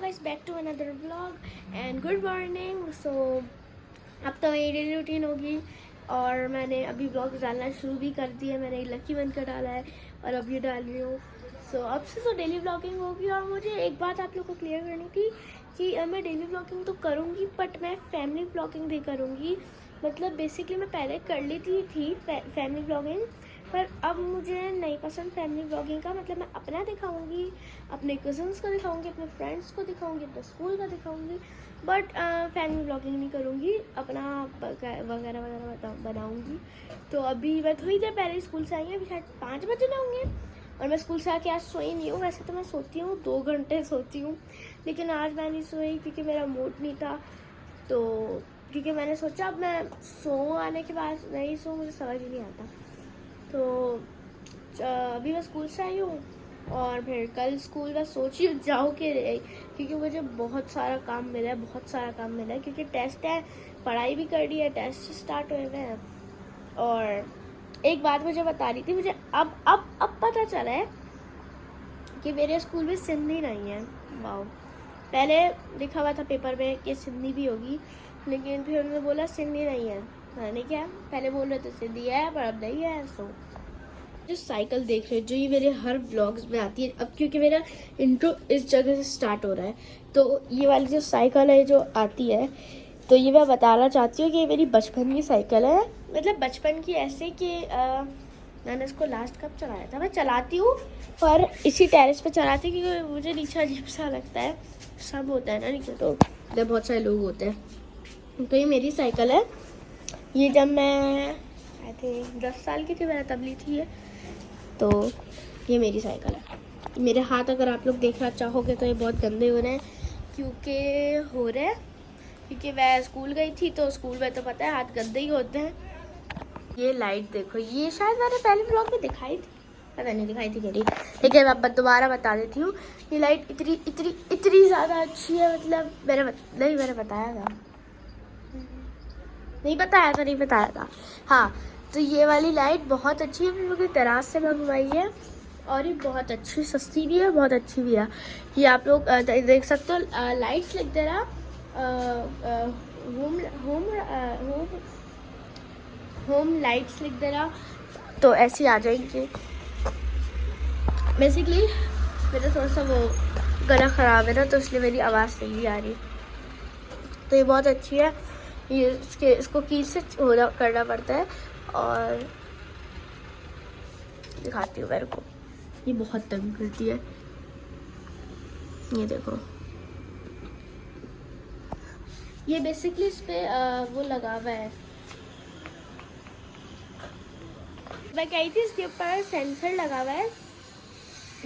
Guys back to another vlog and good morning. So अब तो मेरी डेली रूटीन होगी और मैंने अभी व्लॉग डालना शुरू भी कर दिया। मैंने लकी वन का डाला है और अब ये डाल रही हूँ। सो अब से तो डेली व्लॉगिंग होगी। और मुझे एक बात आप लोग को क्लियर करनी थी कि मैं डेली व्लॉगिंग तो करूँगी बट मैं फैमिली व्लॉगिंग भी करूँगी। मतलब बेसिकली मैं पहले कर लेती थी फैमिली व्लॉगिंग, पर अब मुझे नहीं पसंद फैमिली व्लॉगिंग का। मतलब मैं अपना दिखाऊंगी, अपने कज़न्स को दिखाऊंगी, अपने फ्रेंड्स को दिखाऊंगी, अपने स्कूल का दिखाऊंगी, बट फैमिली व्लॉगिंग नहीं करूंगी, अपना वगैरह वगैरह बनाऊंगी। तो अभी मैं थोड़ी देर पहले स्कूल से आई हूँ, अभी शायद 5 बजे ना होंगे और मैं स्कूल से आके आज सोई नहीं हूँ। वैसे तो मैं सोती हूँ 2 घंटे सोती हूँ, लेकिन आज मैं नहीं सोई क्योंकि मेरा मूड नहीं था। तो क्योंकि मैंने सोचा अब मैं सो आने के बाद नहीं सो, मुझे समझ ही नहीं आता। तो अभी मैं स्कूल से आई हूँ और फिर कल स्कूल मैं सोची हूँ जाऊँ के लिए, क्योंकि मुझे बहुत सारा काम मिला है, क्योंकि टेस्ट है, पढ़ाई भी कर रही है, टेस्ट स्टार्ट हुए हुए हैं। और एक बात मुझे बता रही थी, मुझे अब पता चला है कि मेरे स्कूल में सिंधी नहीं है। वाओ, पहले लिखा हुआ था पेपर में कि सिंधी भी होगी, लेकिन फिर उन्होंने बोला सिंधी नहीं है। मैंने क्या, पहले बोल रहे थे सिंधी है पर अब नहीं है। सो जो साइकिल देख रहे हो, जो ये मेरे हर व्लॉग्स में आती है, अब क्योंकि मेरा इंट्रो इस जगह से स्टार्ट हो रहा है, तो ये वाली जो साइकिल है जो आती है, तो ये मैं बताना चाहती हूँ कि ये मेरी बचपन की साइकिल है। मतलब बचपन की ऐसे कि मैंने इसको लास्ट कब चलाया था, मैं चलाती हूँ पर इसी टेरेस पे चलाती हूँ क्योंकि मुझे नीचे अजीब सा लगता है। सब होता है ना नीचे, तो बहुत सारे लोग होते हैं। तो ये मेरी साइकिल है। ये जब मैं आई थिंक 10 साल की थी मैंने तब ली थी ये। तो ये मेरी साइकिल है। मेरे हाथ अगर आप लोग देखना चाहोगे तो ये बहुत गंदे हो रहे हैं, क्योंकि मैं स्कूल गई थी, तो स्कूल में तो पता है हाथ गंदे ही होते हैं। ये लाइट देखो, ये शायद मैंने पहले ब्लॉग में दिखाई थी, पता नहीं दिखाई थी मेरी, लेकिन मैं दोबारा बता देती हूँ। ये लाइट इतनी ज़्यादा अच्छी है। मतलब मैंने बताया था, नहीं बताया था। हाँ, तो ये वाली लाइट बहुत अच्छी है, मुझे दराज से मंगवाई है और ये बहुत अच्छी, सस्ती भी है, बहुत अच्छी भी है। ये आप लोग देख सकते हो, लाइट्स लिख दे रहा, होम लाइट्स लिख दे रहा, तो ऐसे आ जाएंगे। बेसिकली मेरा थोड़ा सा वो गला ख़राब है ना, तो इसलिए मेरी आवाज़ सही नहीं आ रही। तो ये बहुत अच्छी है। ये इसको कील से करना पड़ता है। और दिखाती हूँ मेरे को, ये बहुत तंग करती है। ये देखो, ये बेसिकली इस पे वो लगा हुआ है। मैं कही थी इसके ऊपर सेंसर लगा हुआ है,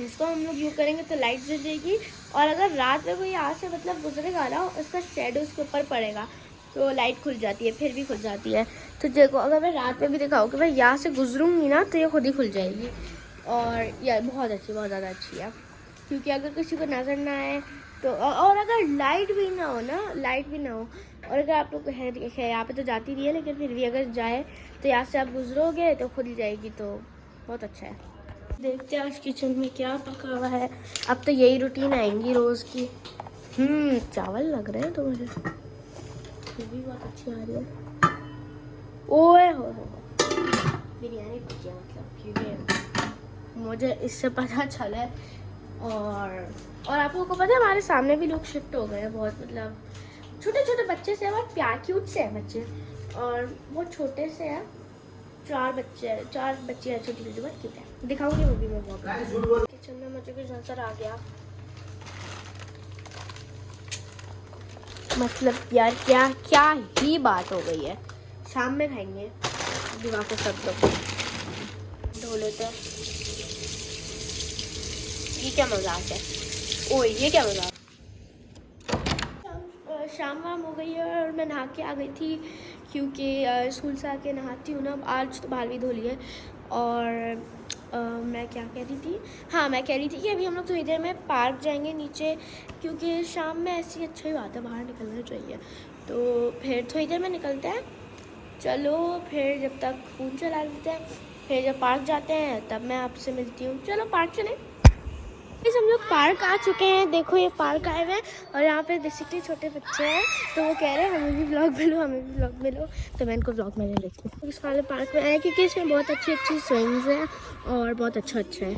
इसको हम लोग यूज करेंगे तो लाइट जल जाएगी। और अगर रात में कोई यहाँ से मतलब गुजरेगा ना, उसका शेडो उसके ऊपर पड़ेगा तो लाइट खुल जाती है, फिर भी खुल जाती है। तो देखो, अगर मैं रात में भी दिखाऊँ कि मैं यहाँ से गुजरूंगी ना, तो ये खुद ही खुल जाएगी। और यह बहुत ज़्यादा अच्छी है, क्योंकि अगर किसी को नज़र ना आए तो, और अगर लाइट भी ना हो, और अगर आप लोग है यहाँ पे तो जाती नहीं है, लेकिन फिर भी अगर जाए तो यहाँ से आप गुजरोगे तो खुल जाएगी, तो बहुत अच्छा है। देखते हैं आज किचन में क्या पका हुआ है। अब तो यही रूटीन आएंगी रोज़ की। चावल लग रहे हैं तो मुझे ये भी बहुत अच्छी आ रही है। ओए हो बिरयानी पकी है, मतलब क्योंकि मुझे इससे पता चला है। और आप लोगों को पता है हमारे सामने भी लोग शिफ्ट हो गए हैं बहुत, मतलब छोटे बच्चे से, बहुत प्यार क्यूट से हैं बच्चे, और बहुत छोटे से हैं। 4 बच्चे हैं छोटी बहुत क्यूट है। दिखाऊंगी वो भी मैं बहुत। किचन में मुझे कुछ नजर आ गया, मतलब यार क्या ही बात हो गई है। शाम में खाएंगे, दिमाग को सब लोग धो लेते हैं। ये क्या मजाक है, ओए ये क्या मजाक। शाम हो गई है और मैं नहा के आ गई थी, क्योंकि स्कूल से आके नहाती हूँ ना। आज तो बाल भी धो लिए। और मैं क्या कह रही थी, हाँ मैं कह रही थी कि अभी हम लोग थोड़ी देर में पार्क जाएंगे नीचे, क्योंकि शाम में ऐसी अच्छी बात है, बाहर निकलना चाहिए। तो फिर थोड़ी देर में निकलते हैं, चलो फिर जब तक फ़ोन चला लेते हैं, फिर जब पार्क जाते हैं तब मैं आपसे मिलती हूँ। चलो पार्क चलें। हम लोग पार्क आ चुके हैं। देखो ये पार्क आए हुए हैं और यहाँ पे बेसिकली छोटे बच्चे हैं, तो वो कह रहे हैं हमें भी व्लॉग मिलो, हमें भी व्लॉग मिलो। तो मैं इनको व्लॉग में ले लेती हूँ इस वाले पार्क में आए, क्योंकि इसमें बहुत अच्छी अच्छी स्विंग्स हैं और बहुत अच्छा है। चैनल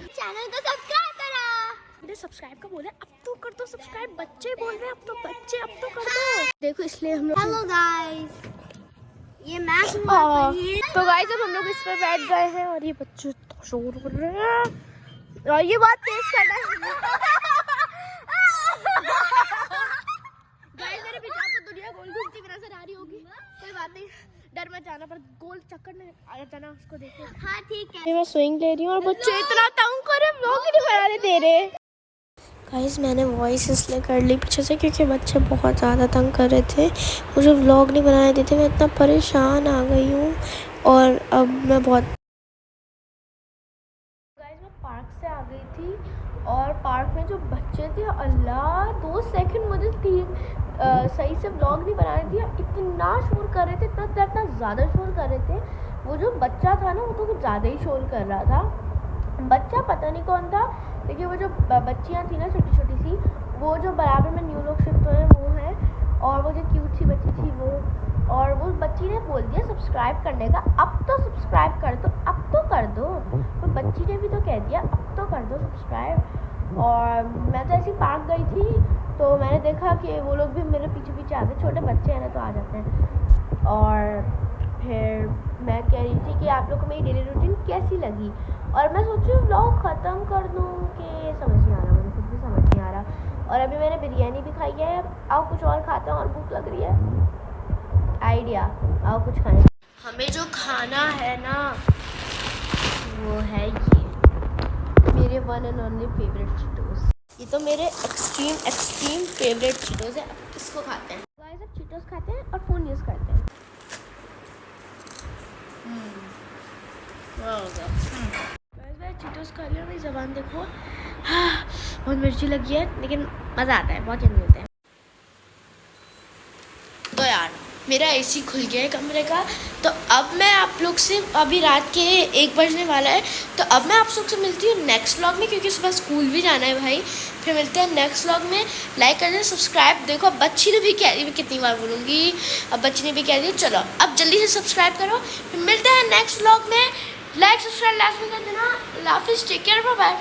को सब्सक्राइब करा, सब्सक्राइब का बोले अब तो कर दो सब्सक्राइब, बच्चे बोल रहे हैं अब तो बच्चे अब तो कर दो। देखो इसलिए हम लोग हेलो गाइस, ये मैच तो गाइस अब हम लोग इस पर बैठ गए हैं और ये बच्चे तो शोर कर रहे हैं और ये बात तेज करना है। गाइस मेरे पीछे आपको दुनिया गोल घूमती हुई नजर आ रही होगी, कोई बात नहीं, डर मत जाना, पर गोल चक्कर में आ जाता ना उसको देखो। हाँ ठीक है, मैं स्विंग ले रही हूँ और बच्चे इतना तंग करे, व्लॉग ही नहीं बनाने दे रहे। गाइस मैंने वॉइस इसलिए कर ली पीछे से क्योंकि बच्चे बहुत ज़्यादा तंग कर रहे थे, मुझे व्लॉग नहीं बनाने देते, मैं इतना परेशान आ गई हूँ। और अब मैं बहुत पार्क से आ गई थी और पार्क में जो बच्चे थे अल्लाह 2 सेकंड मुझे सही से व्लॉग नहीं बनाने दिया, इतना शोर कर रहे थे, इतना ज़्यादा शोर कर रहे थे। वो जो बच्चा था ना वो तो कुछ ज़्यादा ही शोर कर रहा था, बच्चा पता नहीं कौन था, लेकिन वो जो बच्चियाँ थी ना छोटी छोटी सी, वो जो बराबर में न्यू लोग शिफ्ट हुए वो है, और वो जो क्यूट सी बच्ची थी वो, और वो बच्ची ने बोल दिया सब्सक्राइब करने का, अब तो सब्सक्राइब कर दो, अब तो कर दो, तो बच्ची ने भी तो कह दिया अब तो कर दो सब्सक्राइब। और मैं तो ऐसी पार्क गई थी तो मैंने देखा कि वो लोग भी मेरे पीछे पीछे आते, छोटे बच्चे हैं ना तो आ जाते हैं। और फिर मैं कह रही थी कि आप लोग को मेरी डेली रूटीन कैसी लगी, और मैं सोच रही हूँ व्लॉग ख़त्म कर दूँ कि समझ नहीं आ रहा, मुझे कुछ भी समझ नहीं आ रहा। और अभी मैंने बिरयानी भी खाई है, अब कुछ और खाते हैं और भूख लग रही है, आइडिया आओ कुछ खाएं। हमें जो खाना है ना वो है ये मेरे one and only favourite Cheetos, ये तो मेरे एक्सट्रीम फेवरेट चीटोस है, अब इसको खाते हैं। गाइस अब चीटोस खाते हैं और फ़ोन यूज़ करते हैं। गाइस मैं चीटोस खा लिया, मेरी ज़बान देखो, बहुत मिर्ची लगी है लेकिन मज़ा आता है, बहुत जल्दी होते हैं। तो यार मेरा एसी खुल गया है कमरे का, तो अब मैं आप लोग से, अभी रात के 1 बजने वाला है, तो अब मैं आप लोग से मिलती हूँ नेक्स्ट व्लॉग में, क्योंकि सुबह स्कूल भी जाना है भाई। फिर मिलते हैं नेक्स्ट व्लॉग में, लाइक कर दें, सब्सक्राइब। देखो अब बच्ची ने भी कह दी, मैं कितनी बार बोलूँगी, अब बच्ची ने भी कह दी, चलो अब जल्दी से सब्सक्राइब करो। फिर मिलते हैं नेक्स्ट व्लॉग में, लाइक सब्सक्राइब लास्ट में कर देना। लाफिज, टेक केयर, बाय बाय।